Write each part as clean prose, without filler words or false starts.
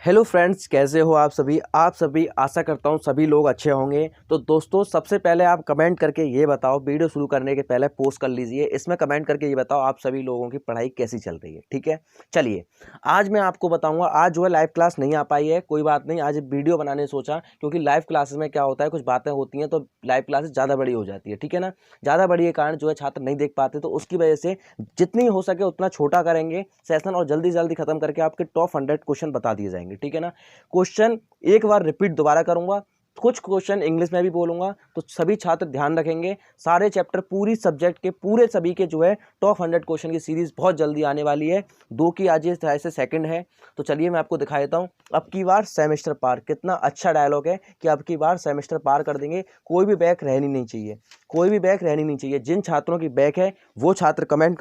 Hello friends, कैसे हो आप सभी आशा करता हूँ सभी लोग अच्छे होंगे। तो दोस्तों, सबसे पहले आप कमेंट करके ये बताओ, वीडियो शुरू करने के पहले पोस्ट कर लीजिए, इसमें कमेंट करके ये बताओ आप सभी लोगों की पढ़ाई कैसी चल रही है। ठीक है, चलिए आज मैं आपको बताऊंगा। आज जो है लाइव क्लास नहीं आ पाई है, कोई बात नहीं, आज वीडियो बनाने सोचा, क्योंकि लाइव क्लासेस में क्या होता है, कुछ बातें होती हैं तो लाइव क्लासेस ज़्यादा बड़ी हो जाती है। ठीक है ना, ज़्यादा बड़ी के कारण जो है छात्र नहीं देख पाते, तो उसकी वजह से जितनी हो सके उतना छोटा करेंगे सेशन और जल्दी जल्दी खत्म करके आपके टॉप 100 क्वेश्चन बता दिए जाएंगे। ठीक है ना, क्वेश्चन एक बार रिपीट दोबारा करूंगा, कुछ क्वेश्चन इंग्लिश में भी बोलूंगा, तो सभी छात्र ध्यान रखेंगे। सारे चैप्टर पूरी सब्जेक्ट के पूरे सभी के जो है टॉप 100 क्वेश्चन की सीरीज बहुत जल्दी आने वाली है। 2 की आज से सेकंड है। तो चलिए मैं आपको दिखा देता हूँ। अब की बार सेमेस्टर पार, कितना अच्छा डायलॉग है कि अब की बार सेमेस्टर पार कर देंगे। कोई भी बैक रहनी नहीं चाहिए, कोई भी बैक रहनी नहीं चाहिए। जिन छात्रों की बैक है वो छात्र कमेंट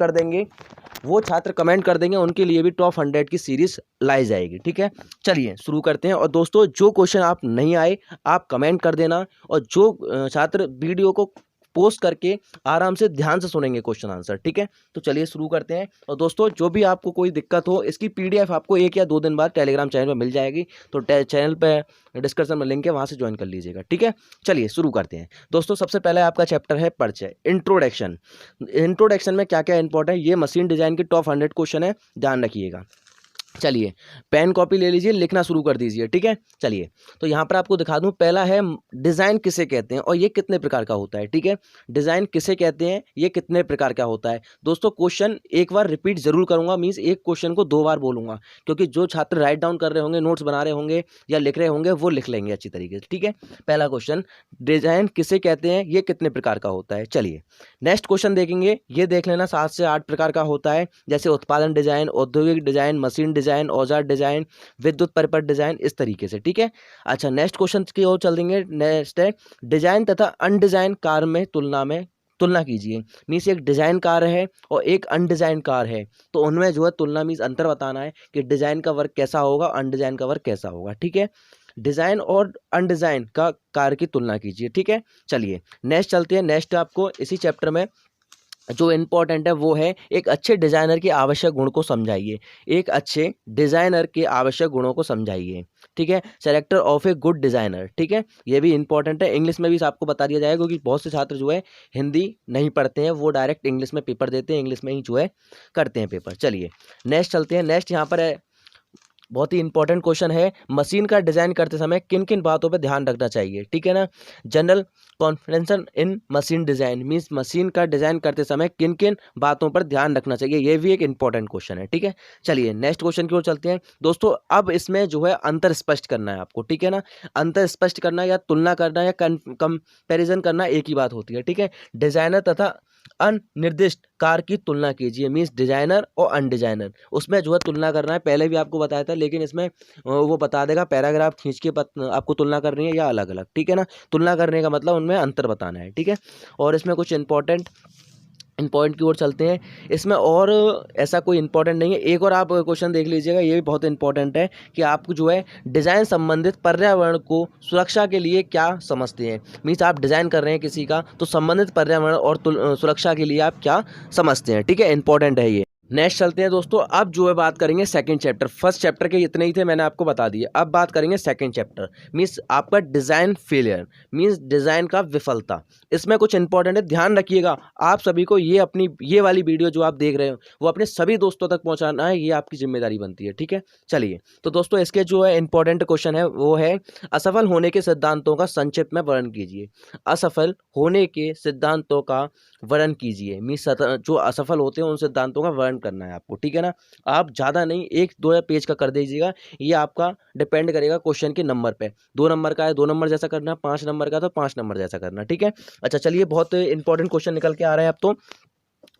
कर देंगे, उनके लिए भी टॉप 100 की सीरीज लाई जाएगी। ठीक है, चलिए शुरू करते हैं। और दोस्तों, जो क्वेश्चन आप नहीं आए आप कमेंट कर देना, और जो छात्र वीडियो को पोस्ट करके आराम से ध्यान से सुनेंगे क्वेश्चन आंसर। ठीक है, तो चलिए शुरू करते हैं। और दोस्तों, जो भी आपको कोई दिक्कत हो, इसकी पीडीएफ आपको 1 या 2 दिन बाद टेलीग्राम चैनल पर मिल जाएगी। तो चैनल पे डिस्क्रिप्शन में लिंक है, वहां से ज्वाइन कर लीजिएगा। ठीक है, चलिए शुरू करते हैं। दोस्तों, सबसे पहले आपका चैप्टर है परिचय, इंट्रोडक्शन में क्या क्या इंपॉर्टेंट है, ये मशीन डिजाइन के टॉप 100 क्वेश्चन है, ध्यान रखिएगा। चलिए पेन कॉपी ले लीजिए, लिखना शुरू कर दीजिए। ठीक है, चलिए तो यहाँ पर आपको दिखा दूं। पहला है डिज़ाइन किसे कहते हैं और ये कितने प्रकार का होता है। ठीक है, डिज़ाइन किसे कहते हैं, ये कितने प्रकार का होता है। दोस्तों, क्वेश्चन एक बार रिपीट जरूर करूंगा, मीन्स एक क्वेश्चन को 2 बार बोलूंगा, क्योंकि जो छात्र राइट डाउन कर रहे होंगे, नोट्स बना रहे होंगे या लिख रहे होंगे, वो लिख लेंगे अच्छी तरीके से। ठीक है, पहला क्वेश्चन, डिज़ाइन किसे कहते हैं, ये कितने प्रकार का होता है। चलिए नेक्स्ट क्वेश्चन देखेंगे, ये देख लेना 7 से 8 प्रकार का होता है, जैसे उत्पादन डिजाइन, औद्योगिक डिजाइन, मशीन डिजाइन, औजार डिजाइन, विद्युत परिपथ डिजाइन, इस तरीके से। ठीक है, अच्छा नेक्स्ट क्वेश्चन की ओर चल देंगे। नेक्स्ट है डिजाइन तथा अनडिजाइन कार में तुलना कीजिए। मीन्स एक डिजाइन कार है और एक अनडिजाइन कार है, तो उनमें जो है तुलना मीन्स अंतर बताना है कि डिजाइन का वर्क कैसा होगा, अनडिजाइन का वर्क कैसा होगा। ठीक है, डिजाइन और अनडिजाइन का कार की तुलना कीजिए। ठीक है, चलिए नेक्स्ट चलते हैं। नेक्स्ट आपको इसी चैप्टर में जो इम्पोर्टेंट है वो है एक अच्छे डिज़ाइनर के आवश्यक गुण को समझाइए। एक अच्छे डिज़ाइनर के आवश्यक गुणों को समझाइए। ठीक है, character of a good designer. ठीक है, ये भी इंपॉर्टेंट है, इंग्लिश में भी आपको बता दिया जाएगा, क्योंकि बहुत से छात्र जो है हिंदी नहीं पढ़ते हैं, वो डायरेक्ट इंग्लिश में पेपर देते हैं, इंग्लिश में ही जो है करते हैं पेपर। चलिए नेक्स्ट चलते हैं। नेक्स्ट यहाँ पर है बहुत ही इंपॉर्टेंट क्वेश्चन है, मशीन का डिजाइन करते समय किन किन बातों पर ध्यान रखना चाहिए। ठीक है ना, general confidence in machine design, means machine का डिजाइन करते समय किन किन बातों पर ध्यान रखना चाहिए, ये भी एक इंपॉर्टेंट क्वेश्चन है। ठीक है, चलिए नेक्स्ट क्वेश्चन की ओर चलते हैं। दोस्तों, अब इसमें जो है अंतर स्पष्ट करना है आपको। ठीक है ना, अंतर स्पष्ट करना या तुलना करना या कंपैरिजन करना एक ही बात होती है। ठीक है, डिजाइनर तथा अनिर्दिष्ट कार की तुलना कीजिए, मीन्स डिजाइनर और अनडिजाइनर, उसमें जो है तुलना करना है। पहले भी आपको बताया था, लेकिन इसमें वो बता देगा पैराग्राफ खींच के आपको तुलना करनी है या अलग अलग। ठीक है ना, तुलना करने का मतलब उनमें अंतर बताना है। ठीक है, और इसमें कुछ इंपॉर्टेंट की ओर चलते हैं। इसमें और ऐसा कोई इंपॉर्टेंट नहीं है। एक और आप क्वेश्चन देख लीजिएगा, ये भी बहुत इंपॉर्टेंट है कि आपको जो है डिज़ाइन संबंधित पर्यावरण को सुरक्षा के लिए क्या समझते हैं। मीन्स आप डिज़ाइन कर रहे हैं किसी का, तो संबंधित पर्यावरण और सुरक्षा के लिए आप क्या समझते हैं। ठीक है, इंपॉर्टेंट है ये। नेक्स्ट चलते हैं दोस्तों। अब जो है बात करेंगे सेकंड चैप्टर। फर्स्ट चैप्टर के इतने ही थे, मैंने आपको बता दिया। अब बात करेंगे सेकंड चैप्टर, मीन्स आपका डिज़ाइन फेलियर, मीन्स डिज़ाइन का विफलता। इसमें कुछ इंपॉर्टेंट है, ध्यान रखिएगा। आप सभी को ये वाली वीडियो जो आप देख रहे हो वो अपने सभी दोस्तों तक पहुंचाना है, ये आपकी जिम्मेदारी बनती है। ठीक है, चलिए तो दोस्तों, इसके जो है इंपॉर्टेंट क्वेश्चन है वो है असफल होने के सिद्धांतों का संक्षिप्त में वर्णन कीजिए। असफल होने के सिद्धांतों का वर्णन कीजिए, मीन्स जो असफल होते हैं उन सिद्धांतों का वर्णन करना है आपको। ठीक है ना, आप ज़्यादा नहीं, 1-2 पेज का कर दीजिएगा, ये आपका डिपेंड करेगा क्वेश्चन के नंबर पे। 2 नंबर का है 2 नंबर जैसा करना, 5 नंबर का तो 5 नंबर जैसा करना। ठीक है, अच्छा चलिए, बहुत इंपॉर्टेंट क्वेश्चन निकल के आ रहे हैं अब तो।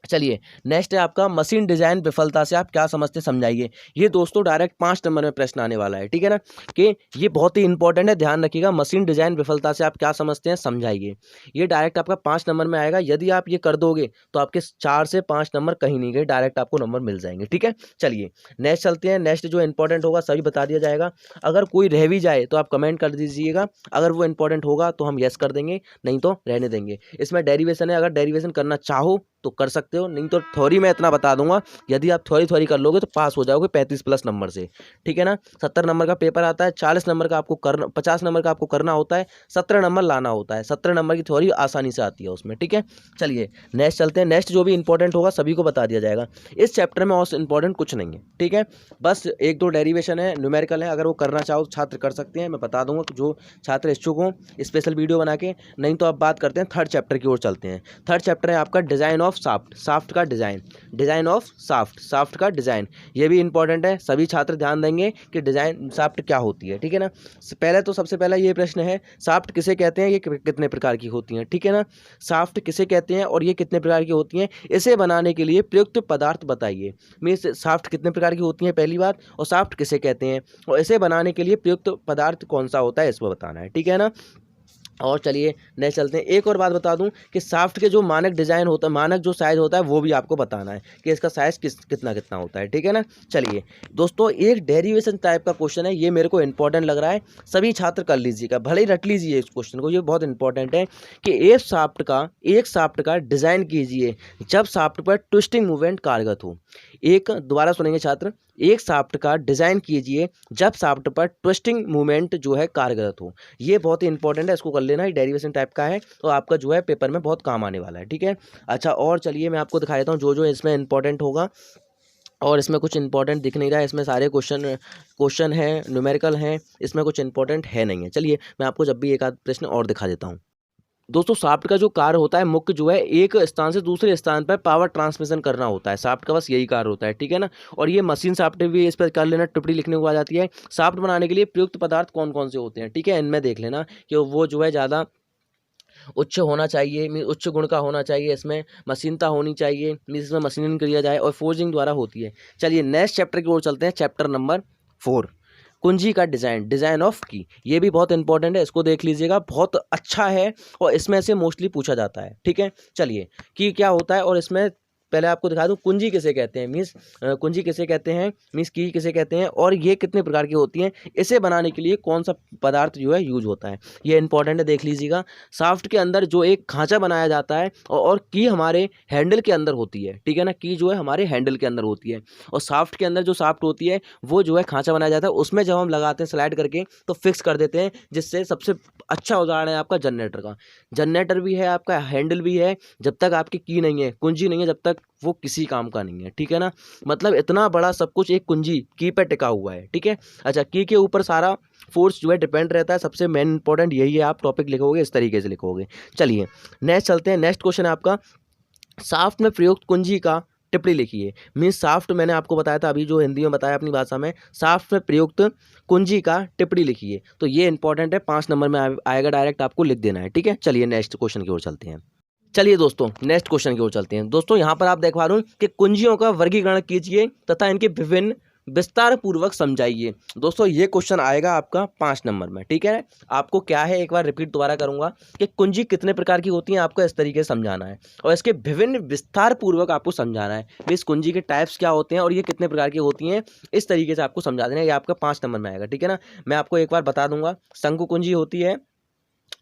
चलिए नेक्स्ट है आपका मशीन डिजाइन विफलता से आप क्या समझते समझाइए। ये दोस्तों डायरेक्ट 5 नंबर में प्रश्न आने वाला है। ठीक है ना, कि ये बहुत ही इंपॉर्टेंट है, ध्यान रखिएगा। मशीन डिजाइन विफलता से आप क्या समझते हैं समझाइए, ये डायरेक्ट आपका 5 नंबर में आएगा। यदि आप ये कर दोगे तो आपके 4 से 5 नंबर कहीं नहीं गए, डायरेक्ट आपको नंबर मिल जाएंगे। ठीक है, चलिए नेक्स्ट चलते हैं। नेक्स्ट जो इंपॉर्टेंट होगा सभी बता दिया जाएगा। अगर कोई रह भी जाए तो आप कमेंट कर दीजिएगा, अगर वो इंपॉर्टेंट होगा तो हम यस कर देंगे, नहीं तो रहने देंगे। इसमें डेरिवेशन है, अगर डेरिवेशन करना चाहो तो कर सकते हो, नहीं तो थ्योरी में इतना बता दूंगा, यदि आप थ्योरी कर लोगे तो पास हो जाओगे 35+ नंबर से, ठीक है ना। 70 नंबर का पेपर आता है, 40 नंबर का आपको करना, 50 नंबर का आपको करना होता है, 17 नंबर लाना होता है। 17 नंबर की थ्योरी आसानी से आती है उसमें, ठीक है। चलिए नेक्स्ट चलते हैं। नेक्स्ट जो भी इंपॉर्टेंट होगा सभी को बता दिया जाएगा। इस चैप्टर में और इंपॉर्टेंट कुछ नहीं है, ठीक है। बस 1-2 डेरिवेशन है, न्यूमेरिकल है, अगर वो करना चाहो तो छात्र कर सकते हैं। मैं बता दूंगा कि जो छात्र इच्छुक हों स्पेशल वीडियो बना के। नहीं तो अब बात करते हैं थर्ड चैप्टर की ओर चलते हैं। थर्ड चैप्टर है आपका डिज़ाइन ऑफ साफ्ट, साफ्ट का design, design of soft, soft का डिज़ाइन। ये भी इंपॉर्टेंट है, सभी छात्र ध्यान देंगे कि डिज़ाइन साफ्ट क्या होती है, ठीक है ना। पहले तो सबसे पहला ये प्रश्न है, साफ्ट किसे कहते हैं, ये कितने प्रकार की होती हैं, ठीक है ना। साफ्ट किसे कहते हैं और ये कितने प्रकार की होती हैं, इसे बनाने के लिए प्रयुक्त पदार्थ बताइए। मीन्स साफ्ट कितने प्रकार की होती हैं पहली बात, और साफ्ट किसे कहते हैं, और इसे बनाने के लिए प्रयुक्त पदार्थ कौन सा होता है इसको बताना है, ठीक है ना। और चलिए नेक्स्ट चलते हैं। एक और बात बता दूं कि साफ्ट के जो मानक डिज़ाइन होता है, मानक जो साइज़ होता है वो भी आपको बताना है कि इसका साइज़ कितना कितना होता है, ठीक है ना। चलिए दोस्तों, एक डेरिवेशन टाइप का क्वेश्चन है, ये मेरे को इंपॉर्टेंट लग रहा है, सभी छात्र कर लीजिएगा, भले ही रट लीजिए इस क्वेश्चन को, ये बहुत इंपॉर्टेंट है कि एक साफ्ट का डिज़ाइन कीजिए जब साफ्ट पर ट्विस्टिंग मूवमेंट कार्यरत हो। एक दोबारा सुनेंगे छात्र, एक साफ्ट का डिज़ाइन कीजिए जब साफ्ट पर ट्विस्टिंग मूवमेंट जो है कार्यरत हो। ये बहुत ही इंपॉर्टेंट है, इसको कर लेना, ये डेरिवेशन टाइप का है तो आपका जो है पेपर में बहुत काम आने वाला है, ठीक है। अच्छा, और चलिए मैं आपको दिखा देता हूँ जो जो इसमें इंपॉर्टेंट होगा, और इसमें कुछ इंपॉर्टेंट दिख नहीं रहा है, इसमें सारे क्वेश्चन हैं, न्यूमेरिकल हैं, इसमें कुछ इंपॉर्टेंट है नहीं है। चलिए मैं आपको जब भी एक आध प्रश्न और दिखा देता हूँ। दोस्तों साफ्ट का जो कार्य होता है मुख्य जो है एक स्थान से दूसरे स्थान पर पावर ट्रांसमिशन करना होता है, साफ्ट का बस यही कार्य होता है, ठीक है ना। और ये मशीन साफ्ट भी इस पर कर लेना, टिप्पणी लिखने को आ जाती है। साफ्ट बनाने के लिए प्रयुक्त पदार्थ कौन कौन से होते हैं, ठीक है, इनमें देख लेना कि वो जो है ज़्यादा उच्च होना चाहिए, उच्च गुण का होना चाहिए, इसमें मशीनता होनी चाहिए, इसमें मशीनिंग किया जाए और फोर्जिंग द्वारा होती है। चलिए नेक्स्ट चैप्टर की ओर चलते हैं, चैप्टर नंबर 4, कुंजी का डिज़ाइन, डिज़ाइन ऑफ की। ये भी बहुत इंपॉर्टेंट है, इसको देख लीजिएगा, बहुत अच्छा है और इसमें से मोस्टली पूछा जाता है, ठीक है। चलिए की क्या होता है, और इसमें पहले आपको दिखा दूं कुंजी किसे कहते हैं, मीन्स कुंजी किसे कहते हैं, मीन्स की किसे कहते हैं, और ये कितने प्रकार की होती हैं, इसे बनाने के लिए कौन सा पदार्थ जो है यूज होता है, ये इंपॉर्टेंट है, देख लीजिएगा। साफ्ट के अंदर जो एक खांचा बनाया जाता है और की हमारे हैंडल के अंदर होती है, ठीक है ना, की जो है हमारे हैंडल के अंदर होती है, और साफ्ट के अंदर जो साफ्ट होती है वो जो है खांचा बनाया जाता है, उसमें जब हम लगाते हैं स्लाइड करके तो फिक्स कर देते हैं, जिससे सबसे अच्छा उदाहरण है आपका जनरेटर का। जनरेटर भी है आपका, हैंडल भी है, जब तक आपकी की नहीं है, कुंजी नहीं है, जब तक वो किसी काम का नहीं है, ठीक है ना। मतलब इतना बड़ा सब कुछ एक कुंजी की पे टिका हुआ है, ठीक है। अच्छा, की के ऊपर सारा फोर्स जो है डिपेंड रहता है, सबसे मेन इंपॉर्टेंट यही है, आप टॉपिक लिखोगे इस तरीके से लिखोगे। चलिए नेक्स्ट चलते हैं, नेक्स्ट क्वेश्चन है आपका, साफ्ट में प्रयुक्त कुंजी का टिप्पणी लिखिए। मीन्स साफ्ट मैंने आपको बताया था अभी, जो हिंदी में बताया अपनी भाषा में, साफ्ट में प्रयुक्त कुंजी का टिप्पणी लिखिए, तो ये इंपॉर्टेंट है, 5 नंबर में आएगा, डायरेक्ट आपको लिख देना है, ठीक है। चलिए नेक्स्ट क्वेश्चन की ओर चलते हैं। चलिए दोस्तों नेक्स्ट क्वेश्चन की ओर चलते हैं। दोस्तों यहाँ पर आप देख पा रहे हो कि कुंजियों का वर्गीकरण कीजिए तथा इनके विभिन्न विस्तार पूर्वक समझाइए। दोस्तों ये क्वेश्चन आएगा आपका 5 नंबर में, ठीक है। आपको क्या है, एक बार रिपीट दोबारा करूंगा कि कुंजी कितने प्रकार की होती हैं, आपको इस तरीके से समझाना है और इसके विभिन्न विस्तार पूर्वक आपको समझाना है, इस कुंजी के टाइप्स क्या होते हैं और ये कितने प्रकार की होती हैं, इस तरीके से आपको समझा देना है। ये आपका 5 नंबर में आएगा, ठीक है ना। मैं आपको एक बार बता दूंगा, शंकु कुंजी होती है,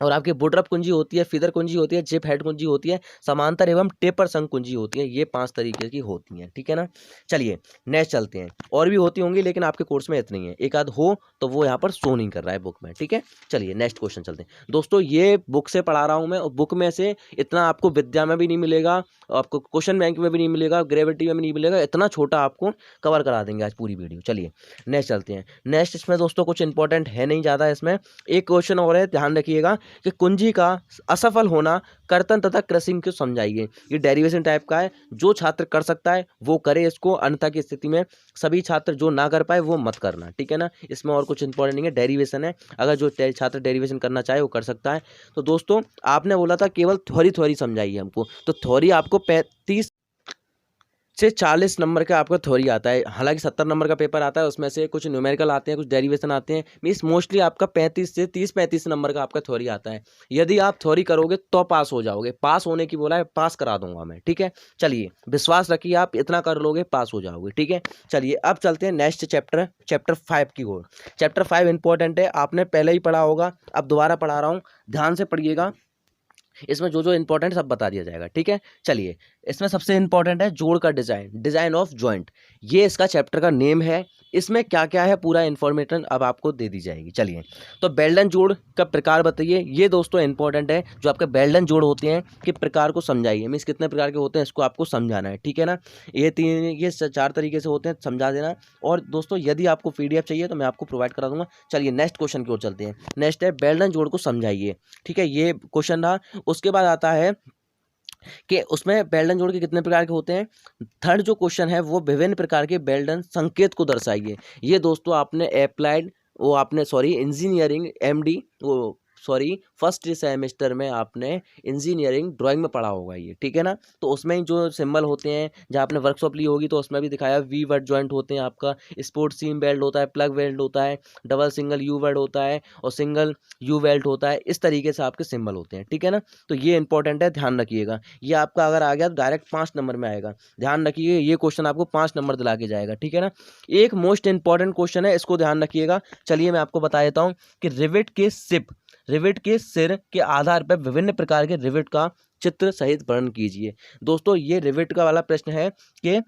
और आपकी बुडरप कुंजी होती है, फीदर कुंजी होती है, जिप हेड कुंजी होती है, समांतर एवं टेपर संग कुंजी होती है, ये 5 तरीके की होती हैं, ठीक है ना। चलिए नेक्स्ट चलते हैं, और भी होती होंगी लेकिन आपके कोर्स में इतनी है, एक आध हो तो वो यहाँ पर शो नहीं कर रहा है बुक में, ठीक है। चलिए नेक्स्ट क्वेश्चन चलते हैं। दोस्तों ये बुक से पढ़ा रहा हूँ मैं, और बुक में से इतना आपको विद्या में भी नहीं मिलेगा, आपको क्वेश्चन बैंक में भी नहीं मिलेगा, ग्रेविटी में भी नहीं मिलेगा, इतना छोटा आपको कवर करा देंगे आज पूरी वीडियो। चलिए नेक्स्ट चलते हैं। नेक्स्ट इसमें दोस्तों कुछ इंपॉर्टेंट है नहीं ज़्यादा, इसमें एक क्वेश्चन और है, ध्यान रखिएगा कि कुंजी का असफल होना, कर्तन तथा क्रसिंग को समझाइए। ये डेरिवेशन टाइप का है, जो छात्र कर सकता है वो करे इसको, अन्यथा की स्थिति में सभी छात्र जो ना कर पाए वो मत करना, ठीक है ना। इसमें और कुछ इंपॉर्टेंट नहीं है, डेरिवेशन है, अगर जो छात्र डेरिवेशन करना चाहे वो कर सकता है। तो दोस्तों आपने बोला था केवल थ्योरी समझाइए हमको, तो थ्योरी आपको 35 से 40 नंबर का आपका थ्योरी आता है, हालांकि 70 नंबर का पेपर आता है, उसमें से कुछ न्यूमेरिकल आते हैं, कुछ डेरिवेशन आते हैं, मीन्स मोस्टली आपका 35 से 30-35 नंबर का आपका थ्योरी आता है। यदि आप थ्योरी करोगे तो पास हो जाओगे, पास होने की बोला है, पास करा दूंगा मैं, ठीक है। चलिए विश्वास रखिए, आप इतना कर लोगे पास हो जाओगे, ठीक है। चलिए अब चलते हैं नेक्स्ट चैप्टर, चैप्टर 5 की ओर। चैप्टर 5 इंपॉर्टेंट है, आपने पहले ही पढ़ा होगा, अब दोबारा पढ़ा रहा हूँ, ध्यान से पढ़िएगा। इसमें जो जो इंपॉर्टेंट सब बता दिया जाएगा, ठीक है। चलिए, इसमें सबसे इंपॉर्टेंट है जोड़ का डिजाइन, डिजाइन ऑफ जॉइंट, ये इसका चैप्टर का नेम है। इसमें क्या क्या है पूरा इन्फॉर्मेशन अब आपको दे दी जाएगी। चलिए, तो बेल्डन जोड़ का प्रकार बताइए, ये दोस्तों इंपॉर्टेंट है। जो आपके बेल्डन जोड़ होते हैं कि प्रकार को समझाइए, मीन्स कितने प्रकार के होते हैं इसको आपको समझाना है, ठीक है ना। ये 4 तरीके से होते हैं, समझा देना। और दोस्तों यदि आपको PDF चाहिए तो मैं आपको प्रोवाइड करा दूंगा। चलिए नेक्स्ट क्वेश्चन की ओर चलते हैं। नेक्स्ट है बेल्डन जोड़ को समझाइए, ठीक है, ये क्वेश्चन रहा। उसके बाद आता है कि उसमें बेल्डन जोड़ के कितने प्रकार के होते हैं। थर्ड जो क्वेश्चन है वो विभिन्न प्रकार के बेल्डन संकेत को दर्शाइए। ये दोस्तों आपने अप्लाइड वो आपने सॉरी इंजीनियरिंग MD वो सॉरी फर्स्ट सेमेस्टर में आपने इंजीनियरिंग ड्राइंग में पढ़ा होगा ये, ठीक है ना। तो उसमें ही जो सिंबल होते हैं, जहाँ आपने वर्कशॉप ली होगी तो उसमें भी दिखाया वी वर्ड जॉइंट होते हैं, आपका स्पोर्ट सीम बेल्ट होता है, प्लग वेल्ड होता है, डबल सिंगल यू वर्ड होता है और सिंगल यू वेल्ट होता है। इस तरीके से आपके सिंबल होते हैं, ठीक है ना। तो ये इंपॉर्टेंट है, ध्यान रखिएगा। ये आपका अगर आ गया तो डायरेक्ट 5 नंबर में आएगा। ध्यान रखिए, ये क्वेश्चन आपको 5 नंबर दिला के जाएगा, ठीक है ना। एक मोस्ट इंपॉर्टेंट क्वेश्चन है, इसको ध्यान रखिएगा। चलिए मैं आपको बता देता हूँ कि रिवेट के सिर के आधार पर विभिन्न प्रकार के रिवेट का चित्र सहित वर्णन कीजिए। दोस्तों ये रिवेट का वाला प्रश्न है कि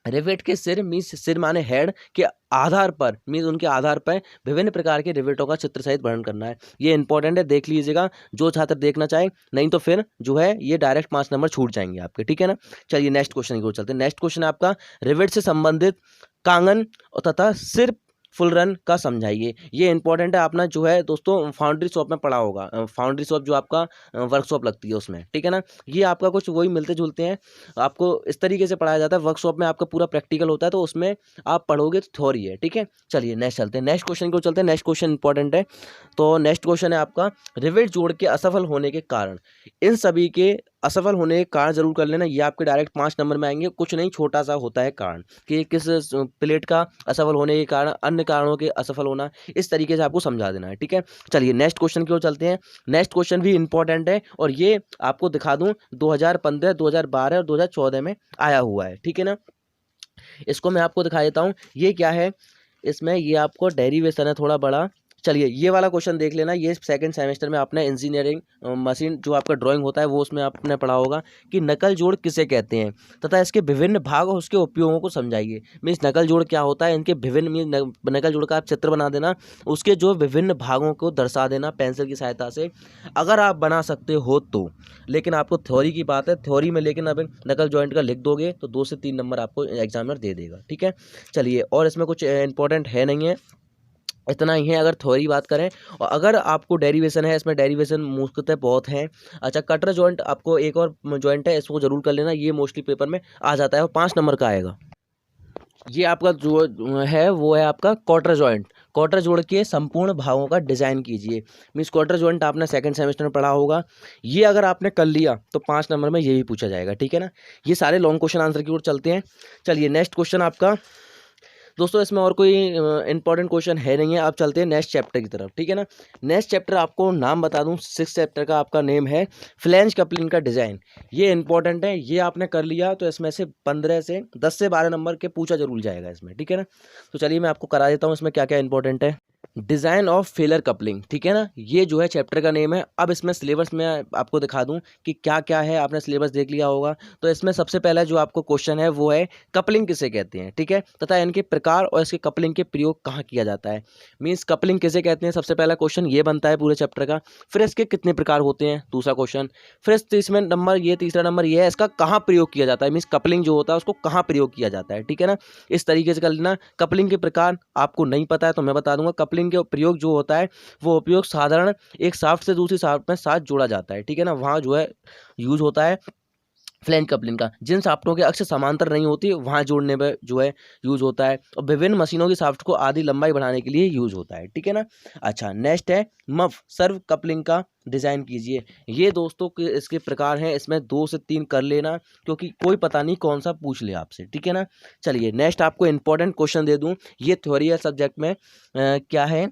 रिवेट के सिर मीन्स सिर माने हेड के आधार पर मीन्स उनके आधार पर विभिन्न प्रकार के रिवेटों का चित्र सहित वर्णन करना है। ये इंपॉर्टेंट है, देख लीजिएगा जो छात्र देखना चाहे, नहीं तो फिर जो है ये डायरेक्ट 5 नंबर छूट जाएंगे आपके, ठीक है ना। चलिए नेक्स्ट क्वेश्चन की ओर चलते हैं। नेक्स्ट क्वेश्चन है आपका रिवेट से संबंधित कांगन और तथा सिर फुल रन का समझाइए। ये इंपॉर्टेंट है, आपने जो है दोस्तों फाउंड्री शॉप में पढ़ा होगा, फाउंड्री शॉप जो आपका वर्कशॉप लगती है उसमें, ठीक है ना। ये आपका कुछ वही मिलते जुलते हैं, आपको इस तरीके से पढ़ाया जाता है। वर्कशॉप में आपका पूरा प्रैक्टिकल होता है, तो उसमें आप पढ़ोगे तो थ्योरी है, ठीक है। चलिए नेक्स्ट चलते हैं, नेक्स्ट क्वेश्चन को चलते हैं। नेक्स्ट क्वेश्चन इंपॉर्टेंट है। तो नेक्स्ट क्वेश्चन है आपका रिवेट जोड़ के असफल होने के कारण। इन सभी के असफल होने के कारण जरूर कर लेना, ये आपके डायरेक्ट 5 नंबर में आएंगे। कुछ नहीं, छोटा सा होता है कारण कि किस प्लेट का असफल होने के कारण, अन्य कारणों के असफल होना, इस तरीके से आपको समझा देना है, ठीक है। चलिए नेक्स्ट क्वेश्चन की ओर चलते हैं। नेक्स्ट क्वेश्चन भी इंपॉर्टेंट है और ये आपको दिखा दूं 2015, 2012 और 2014 में आया हुआ है, ठीक है ना। इसको मैं आपको दिखा देता हूँ ये क्या है। इसमें ये आपको डेरिवेशन है थोड़ा बड़ा। चलिए ये वाला क्वेश्चन देख लेना, ये सेकंड सेमेस्टर में आपने इंजीनियरिंग मशीन जो आपका ड्राइंग होता है वो उसमें आपने पढ़ा होगा कि नकल जोड़ किसे कहते हैं तथा इसके विभिन्न भाग और उसके उपयोगों को समझाइए। मीन्स नकल जोड़ क्या होता है, इनके विभिन्न नकल जोड़ का आप चित्र बना देना, उसके जो विभिन्न भागों को दर्शा देना पेंसिल की सहायता से, अगर आप बना सकते हो तो। लेकिन आपको थ्योरी की बात है, थ्योरी में लेकिन अब नकल जॉइंट का लिख दोगे तो 2 से 3 नंबर आपको एग्जामिनर दे देगा, ठीक है। चलिए और इसमें कुछ इंपॉर्टेंट है नहीं है, इतना ही है अगर थ्योरी बात करें। और अगर आपको डेरिवेशन है, इसमें डेरिवेशन मुश्किल बहुत हैं। अच्छा, कटर जॉइंट आपको एक और जॉइंट है, इसको जरूर कर लेना, ये मोस्टली पेपर में आ जाता है और 5 नंबर का आएगा। ये आपका जो है वो है आपका क्वार्टर जॉइंट। क्वार्टर जोड़ के संपूर्ण भागों का डिजाइन कीजिए। मीन्स क्वार्टर जॉइंट आपने सेकंड सेमेस्टर में पढ़ा होगा, ये अगर आपने कर लिया तो 5 नंबर में ये भी पूछा जाएगा, ठीक है ना। ये सारे लॉन्ग क्वेश्चन आंसर की ओर चलते हैं। चलिए नेक्स्ट क्वेश्चन आपका दोस्तों, इसमें और कोई इंपॉर्टेंट क्वेश्चन है नहीं है। आप चलते हैं नेक्स्ट चैप्टर की तरफ, ठीक है ना। नेक्स्ट चैप्टर आपको नाम बता दूं, 6 चैप्टर का आपका नेम है फ्लैंज कपलिंग का डिज़ाइन। ये इंपॉर्टेंट है, ये आपने कर लिया तो इसमें से 15 से 10 से 12 नंबर के पूछा जरूर जाएगा इसमें, ठीक है ना। तो चलिए मैं आपको करा देता हूँ इसमें क्या क्या इंपॉर्टेंट है। डिज़ाइन ऑफ फेलर कपलिंग, ठीक है ना, ये जो है चैप्टर का नेम है। अब इसमें सिलेबस में आपको दिखा दूं कि क्या क्या है, आपने सिलेबस देख लिया होगा। तो इसमें सबसे पहला जो आपको क्वेश्चन है वो है कपलिंग किसे कहते हैं, ठीक है, तथा इनके प्रकार और इसके कपलिंग के प्रयोग कहाँ किया जाता है। मीन्स कपलिंग किसे कहते हैं, सबसे पहला क्वेश्चन ये बनता है पूरे चैप्टर का। फिर इसके कितने प्रकार होते हैं, दूसरा क्वेश्चन। फिर तीसरा नंबर ये है इसका कहाँ प्रयोग किया जाता है। मीन्स कपलिंग जो होता है उसको कहाँ प्रयोग किया जाता है, ठीक है ना। इस तरीके से कर लेना। कपलिंग के प्रकार आपको नहीं पता है तो मैं बता दूंगा। कपलिंग के प्रयोग जो होता है वो उपयोग साधारण एक शाफ्ट से दूसरी शाफ्ट में साथ जोड़ा जाता है, ठीक है ना। वहाँ जो है यूज होता है फ्लैंज कपलिंग का। जिन शाफ्टों के अक्ष समांतर नहीं होती वहाँ जोड़ने में जो है यूज होता है। और विभिन्न मशीनों की शाफ्ट को आधी लंबाई बढ़ाने के लिए यूज होता है, ठीक है ना। अच्छा नेक्स्ट है मफ सर्व कपलिंग का डिज़ाइन कीजिए। ये दोस्तों के इसके प्रकार हैं, इसमें 2 से 3 कर लेना क्योंकि कोई पता नहीं कौन सा पूछ ले आपसे, ठीक है ना। चलिए नेक्स्ट आपको इंपॉर्टेंट क्वेश्चन दे दूं, ये थ्योरी है सब्जेक्ट में क्या है,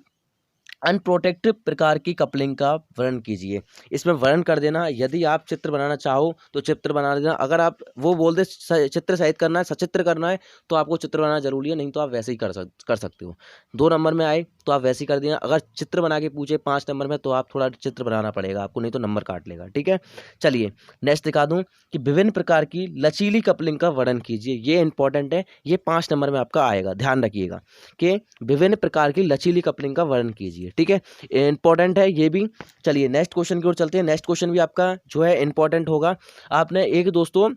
अनप्रोटेक्टेड प्रकार की कपलिंग का वर्णन कीजिए। इसमें वर्णन कर देना, यदि आप चित्र बनाना चाहो तो चित्र बना देना। अगर आप वो बोल दे चित्र सहित करना है, सचित्र करना है, तो आपको चित्र बनाना जरूरी है, नहीं तो आप वैसे ही कर सकते हो। 2 नंबर में आए तो आप वैसे ही कर दिए। अगर चित्र बना के पूछे 5 नंबर में तो आप थोड़ा चित्र बनाना पड़ेगा आपको, नहीं तो नंबर काट लेगा। ठीक है, चलिए नेक्स्ट दिखा दूं कि विभिन्न प्रकार की लचीली कपलिंग का वर्णन कीजिए। ये इंपॉर्टेंट है, ये 5 नंबर में आपका आएगा, ध्यान रखिएगा कि विभिन्न प्रकार की लचीली कपलिंग का वर्णन कीजिए। ठीक है, इंपॉर्टेंट है ये भी। चलिए नेक्स्ट क्वेश्चन की ओर चलते हैं। नेक्स्ट क्वेश्चन भी आपका जो है इंपॉर्टेंट होगा। आपने एक दोस्तों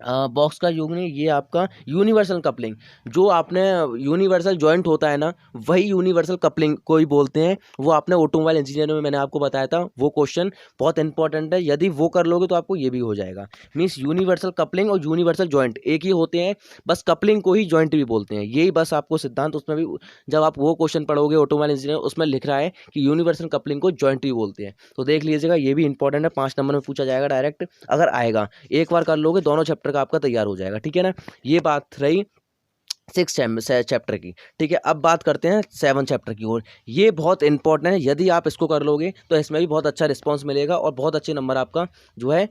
बॉक्स का योग नहीं, ये आपका यूनिवर्सल कपलिंग, जो आपने यूनिवर्सल जॉइंट होता है ना, वही यूनिवर्सल कपलिंग को ही बोलते हैं। वो आपने ऑटोमोबाइल इंजीनियर में मैंने आपको बताया था, वो क्वेश्चन बहुत इंपॉर्टेंट है। यदि वो कर लोगे तो आपको ये भी हो जाएगा। मीन्स यूनिवर्सल कपलिंग और यूनिवर्सल जॉइंट एक ही होते हैं, बस कपलिंग को ही जॉइंट भी बोलते हैं। यही बस आपको सिद्धांत, उसमें भी जब आप वो क्वेश्चन पढ़ोगे ऑटोमोबाइल इंजीनियर, उसमें लिख रहा है कि यूनिवर्सल कपलिंग को जॉइंट भी बोलते हैं। तो देख लीजिएगा, ये भी इंपॉर्टेंट है, 5 नंबर में पूछा जाएगा डायरेक्ट। अगर आएगा, एक बार कर लोगे दोनों चैप्टर का आपका तैयार हो जाएगा। ठीक है ना, ये बात रही 6 चैप्टर की। ठीक है, अब बात करते हैं 7 चैप्टर की ओर। ये बहुत इंपॉर्टेंट है, यदि आप इसको कर लोगे तो इसमें भी बहुत अच्छा रिस्पॉन्स मिलेगा और बहुत अच्छे नंबर आपका जो है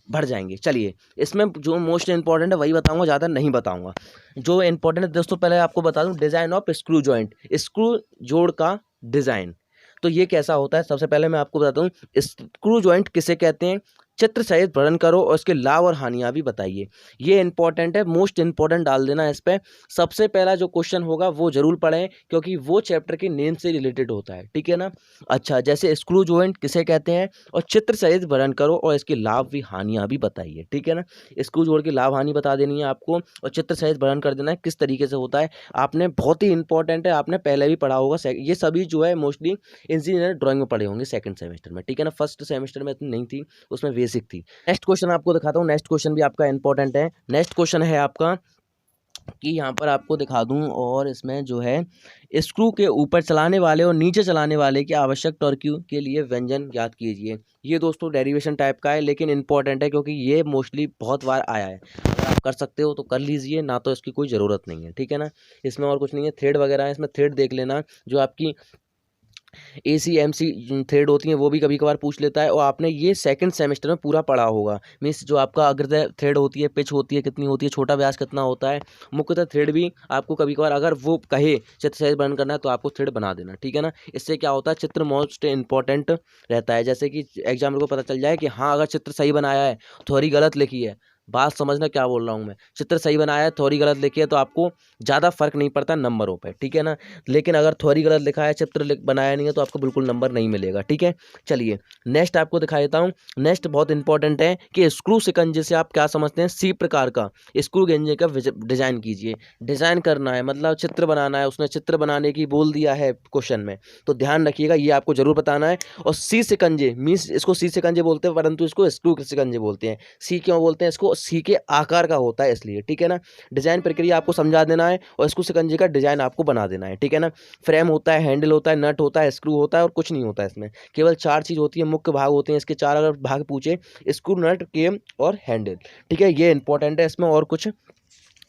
बढ़ जाएंगे। चलिए, इसमें जो मोस्ट इंपॉर्टेंट है वही बताऊंगा, ज़्यादा नहीं बताऊंगा। जो इंपॉर्टेंट है दोस्तों, पहले आपको बता दूं, design of screw joint, screw जोड़ का डिज़ाइन। तो ये कैसा होता है, सबसे पहले मैं आपको बताता हूँ स्क्रू जॉइंट किसे कहते हैं। चित्र सहित वर्णन करो और इसके लाभ और हानियां भी बताइए। ये इंपॉर्टेंट है, मोस्ट इंपॉर्टेंट डाल देना इस पे। सबसे पहला जो क्वेश्चन होगा वो जरूर पढ़ें, क्योंकि वो चैप्टर के नेम से रिलेटेड होता है। ठीक है ना, अच्छा, जैसे स्क्रू जॉइंट किसे कहते हैं और चित्र सहित वर्णन करो और इसके लाभ भी हानियां भी बताइए। ठीक है ना, स्क्रू जोड़ की लाभ हानि बता देनी है आपको और चित्र सहित वर्णन कर देना है किस तरीके से होता है। आपने बहुत ही इंपॉर्टेंट है, आपने पहले भी पढ़ा होगा। ये सभी जो है मोस्टली इंजीनियर ड्राइंग में पढ़े होंगे सेकंड सेमेस्टर में। ठीक है ना, फर्स्ट सेमेस्टर में इतनी नहीं थी, उसमें बेसिक थी। नेक्स्ट क्वेश्चन आपको दिखाता हूँ, नेक्स्ट क्वेश्चन भी आपका इंपॉर्टेंट है। नेक्स्ट क्वेश्चन है आपका कि यहाँ पर आपको दिखा दूं, और इसमें जो है स्क्रू के ऊपर चलाने वाले और नीचे चलाने वाले की आवश्यक टॉर्क के लिए व्यंजन याद कीजिए। ये दोस्तों डेरिवेशन टाइप का है, लेकिन इंपॉर्टेंट है क्योंकि ये मोस्टली बहुत बार आया है। अगर आप कर सकते हो तो कर लीजिए, ना तो इसकी कोई ज़रूरत नहीं है। ठीक है ना, इसमें और कुछ नहीं है। थ्रेड वगैरह है, इसमें थ्रेड देख लेना, जो आपकी ACMC थ्रेड होती हैं वो भी कभी कभार पूछ लेता है, और आपने ये सेकंड सेमेस्टर में पूरा पढ़ा होगा। मीन्स जो आपका अग्रदय थ्रेड होती है, पिच होती है कितनी होती है, छोटा व्यास कितना होता है, मुख्यतः थ्रेड भी आपको कभी कभार अगर वो कहे चित्र सहित वर्णन करना है तो आपको थ्रेड बना देना। ठीक है ना, इससे क्या होता है, चित्र मोस्ट इंपॉर्टेंट रहता है। जैसे कि एग्जाम को पता चल जाए कि हाँ, अगर चित्र सही बनाया है, थोड़ी गलत लिखी है, बात समझना क्या बोल रहा हूँ मैं, चित्र सही बनाया है थोड़ी गलत लिखी है तो आपको ज़्यादा फर्क नहीं पड़ता नंबरों पे। ठीक है ना, लेकिन अगर थोड़ी गलत लिखा है, चित्र बनाया नहीं है, तो आपको बिल्कुल नंबर नहीं मिलेगा। ठीक है, चलिए नेक्स्ट आपको दिखा देता हूँ। नेक्स्ट बहुत इंपॉर्टेंट है कि स्क्रू शिकंजे से आप क्या समझते हैं। सी प्रकार का स्क्रू गेंजे का डिजाइन कीजिए। डिजाइन करना है मतलब चित्र बनाना है, उसने चित्र बनाने की बोल दिया है क्वेश्चन में, तो ध्यान रखिएगा, ये आपको जरूर बताना है। और सी शिकंजे मीन्स, इसको सी शिकंजे बोलते हैं, परंतु इसको स्क्रू शिकंजे बोलते हैं। सी क्यों बोलते हैं इसको, सी के आकार का होता है इसलिए। ठीक है ना, डिजाइन प्रक्रिया आपको समझा देना है और स्क्रू शिकंजे का डिजाइन आपको बना देना है। ठीक है ना, फ्रेम होता है, हैंडल होता है, नट होता है, स्क्रू होता है और कुछ नहीं होता है। इसमें केवल 4 चीज होती है, मुख्य भाग होते हैं इसके 4। अगर भाग पूछे, स्क्रू, नट, केम और हैंडल। ठीक है, ये इंपॉर्टेंट है इसमें, और कुछ।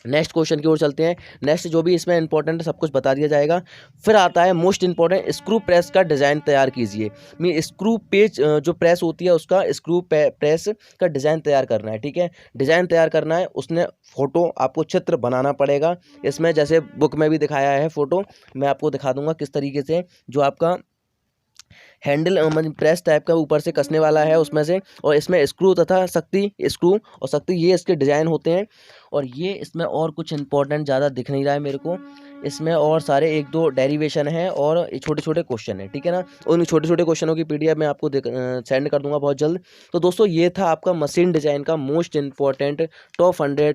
नेक्स्ट क्वेश्चन की ओर चलते हैं। नेक्स्ट जो भी इसमें इंपॉर्टेंट है सब कुछ बता दिया जाएगा। फिर आता है मोस्ट इंपॉर्टेंट, स्क्रू प्रेस का डिज़ाइन तैयार कीजिए। मैं स्क्रू पेज जो प्रेस होती है उसका स्क्रू प्रेस का डिज़ाइन तैयार करना है। ठीक है, डिज़ाइन तैयार करना है, उसने फ़ोटो आपको चित्र बनाना पड़ेगा। इसमें जैसे बुक में भी दिखाया है फ़ोटो, मैं आपको दिखा दूंगा किस तरीके से। जो आपका हैंडल मतलब प्रेस टाइप का ऊपर से कसने वाला है उसमें से, और इसमें स्क्रू तथा शक्ति, स्क्रू और शक्ति, ये इसके डिज़ाइन होते हैं। और ये इसमें और कुछ इंपॉर्टेंट ज़्यादा दिख नहीं रहा है मेरे को, इसमें और सारे 1-2 डेरिवेशन है और छोटे छोटे क्वेश्चन है। ठीक है ना, उन छोटे छोटे क्वेश्चनों की PDF मैं आपको सेंड कर दूंगा बहुत जल्द। तो दोस्तों, ये था आपका मशीन डिज़ाइन का मोस्ट इंपॉर्टेंट टॉप 100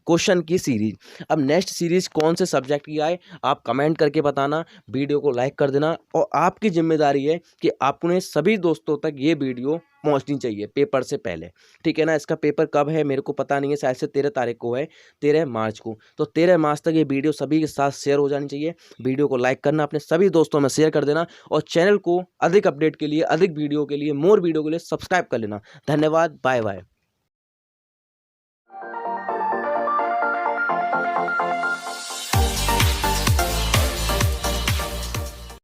क्वेश्चन की सीरीज। अब नेक्स्ट सीरीज कौन से सब्जेक्ट की आए आप कमेंट करके बताना, वीडियो को लाइक कर देना, और आपकी जिम्मेदारी है कि आपने सभी दोस्तों तक ये वीडियो पहुंचनी चाहिए पेपर से पहले। ठीक है ना, इसका पेपर कब है मेरे को पता नहीं है, शायद से 13 तारीख को है, 13 मार्च को। तो 13 मार्च तक ये वीडियो सभी के साथ शेयर हो जानी चाहिए। वीडियो को लाइक करना, अपने सभी दोस्तों में शेयर कर देना, और चैनल को अधिक अपडेट के लिए, अधिक वीडियो के लिए, मोर वीडियो के लिए सब्सक्राइब कर लेना। धन्यवाद, बाय बाय।